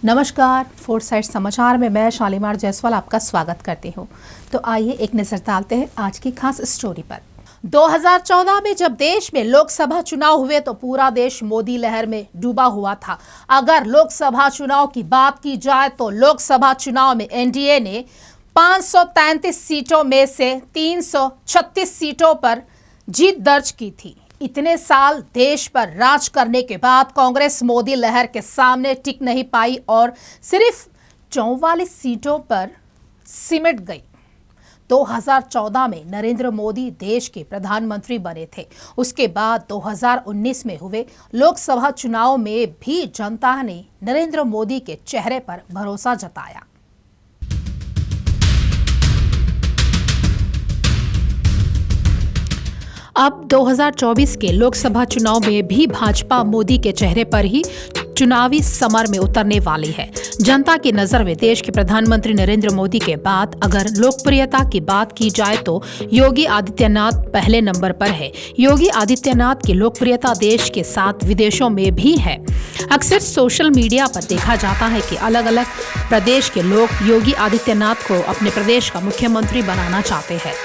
नमस्कार, फोरसाइट समाचार में मैं शालीमार जायसवाल आपका स्वागत करती हूँ। तो आइए एक नजर डालते हैं आज की खास स्टोरी पर। 2014 में जब देश में लोकसभा चुनाव हुए तो पूरा देश मोदी लहर में डूबा हुआ था। अगर लोकसभा चुनाव की बात की जाए तो लोकसभा चुनाव में एनडीए ने 533 सीटों में से 336 सीटों पर जीत दर्ज की थी। इतने साल देश पर राज करने के बाद कांग्रेस मोदी लहर के सामने टिक नहीं पाई और सिर्फ 44 सीटों पर सिमट गई। 2014 में नरेंद्र मोदी देश के प्रधानमंत्री बने थे। उसके बाद 2019 में हुए लोकसभा चुनाव में भी जनता ने नरेंद्र मोदी के चेहरे पर भरोसा जताया। अब 2024 के लोकसभा चुनाव में भी भाजपा मोदी के चेहरे पर ही चुनावी समर में उतरने वाली है। जनता की नजर में देश के प्रधानमंत्री नरेंद्र मोदी के बाद अगर लोकप्रियता की बात की जाए तो योगी आदित्यनाथ पहले नंबर पर है। योगी आदित्यनाथ की लोकप्रियता देश के साथ विदेशों में भी है। अक्सर सोशल मीडिया पर देखा जाता है कि अलग अलग प्रदेश के लोग योगी आदित्यनाथ को अपने प्रदेश का मुख्यमंत्री बनाना चाहते हैं।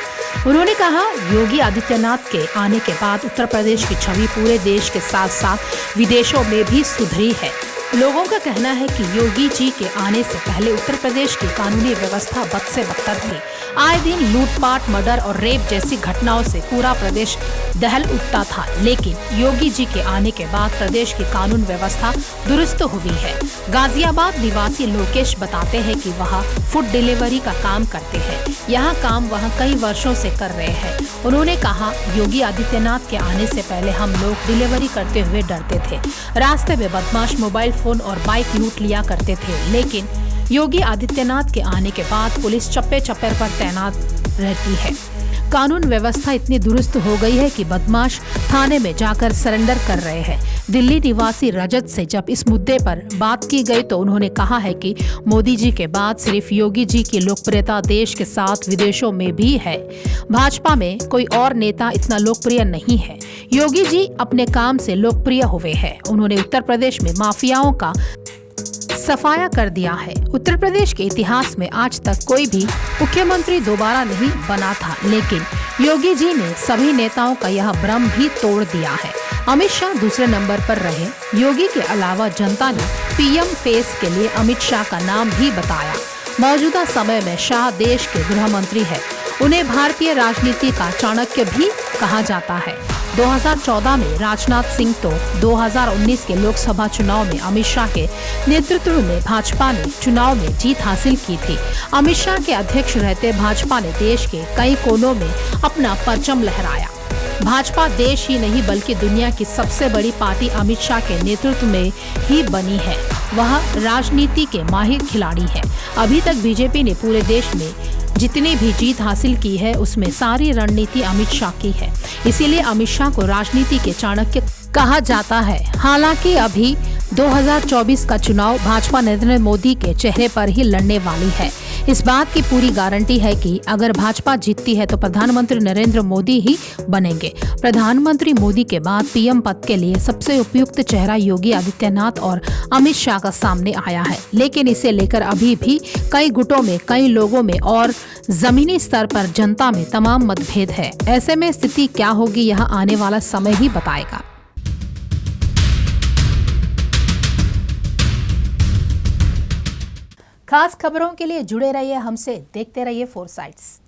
उन्होंने कहा, योगी आदित्यनाथ के आने के बाद उत्तर प्रदेश की छवि पूरे देश के साथ साथ विदेशों में भी सुधरी है। लोगों का कहना है कि योगी जी के आने से पहले उत्तर प्रदेश की कानूनी व्यवस्था बद से बदतर थी। आए दिन लूटपाट, मर्डर और रेप जैसी घटनाओं से पूरा प्रदेश दहल उठता था, लेकिन योगी जी के आने के बाद प्रदेश की कानून व्यवस्था दुरुस्त हुई है। गाजियाबाद निवासी लोकेश बताते हैं कि वह फूड डिलीवरी का काम करते हैं। यह काम वह कई वर्षों से कर रहे हैं। उन्होंने कहा, योगी आदित्यनाथ के आने से पहले हम लोग डिलीवरी करते हुए डरते थे। रास्ते में बदमाश मोबाइल फोन और बाइक लूट लिया करते थे, लेकिन योगी आदित्यनाथ के आने के बाद पुलिस चप्पे चप्पे पर तैनात रहती है। कानून व्यवस्था इतनी दुरुस्त हो गई है कि बदमाश थाने में जाकर सरेंडर कर रहे हैं। दिल्ली निवासी रजत से जब इस मुद्दे पर बात की गई तो उन्होंने कहा है कि मोदी जी के बाद सिर्फ योगी जी की लोकप्रियता देश के साथ विदेशों में भी है। भाजपा में कोई और नेता इतना लोकप्रिय नहीं है। योगी जी अपने काम से लोकप्रिय हुए हैं। उन्होंने उत्तर प्रदेश में माफियाओं का सफाया कर दिया है। उत्तर प्रदेश के इतिहास में आज तक कोई भी मुख्यमंत्री दोबारा नहीं बना था, लेकिन योगी जी ने सभी नेताओं का यह भ्रम भी तोड़ दिया है। अमित शाह दूसरे नंबर पर रहे। योगी के अलावा जनता ने पीएम फेस के लिए अमित शाह का नाम भी बताया। मौजूदा समय में शाह देश के गृह मंत्री है। उन्हें भारतीय राजनीति का चाणक्य भी कहा जाता है। 2014 में राजनाथ सिंह तो 2019 के लोकसभा चुनाव में अमित शाह के नेतृत्व में भाजपा ने चुनाव में जीत हासिल की थी। अमित शाह के अध्यक्ष रहते भाजपा ने देश के कई कोनों में अपना परचम लहराया। भाजपा देश ही नहीं बल्कि दुनिया की सबसे बड़ी पार्टी अमित शाह के नेतृत्व में ही बनी है। वह राजनीति के माहिर खिलाड़ी है। अभी तक बीजेपी ने पूरे देश में जितनी भी जीत हासिल की है उसमें सारी रणनीति अमित शाह की है। इसीलिए अमित शाह को राजनीति के चाणक्य कहा जाता है। हालांकि अभी 2024 का चुनाव भाजपा नरेंद्र मोदी के चेहरे पर ही लड़ने वाली है। इस बात की पूरी गारंटी है कि अगर भाजपा जीतती है तो प्रधानमंत्री नरेंद्र मोदी ही बनेंगे। प्रधानमंत्री मोदी के बाद पीएम पद के लिए सबसे उपयुक्त चेहरा योगी आदित्यनाथ और अमित शाह का सामने आया है, लेकिन इसे लेकर अभी भी कई गुटों में, कई लोगों में और जमीनी स्तर पर जनता में तमाम मतभेद है। ऐसे में स्थिति क्या होगी यह आने वाला समय ही बताएगा। खास खबरों के लिए जुड़े रहिए हमसे, देखते रहिए फोरसाइट्स।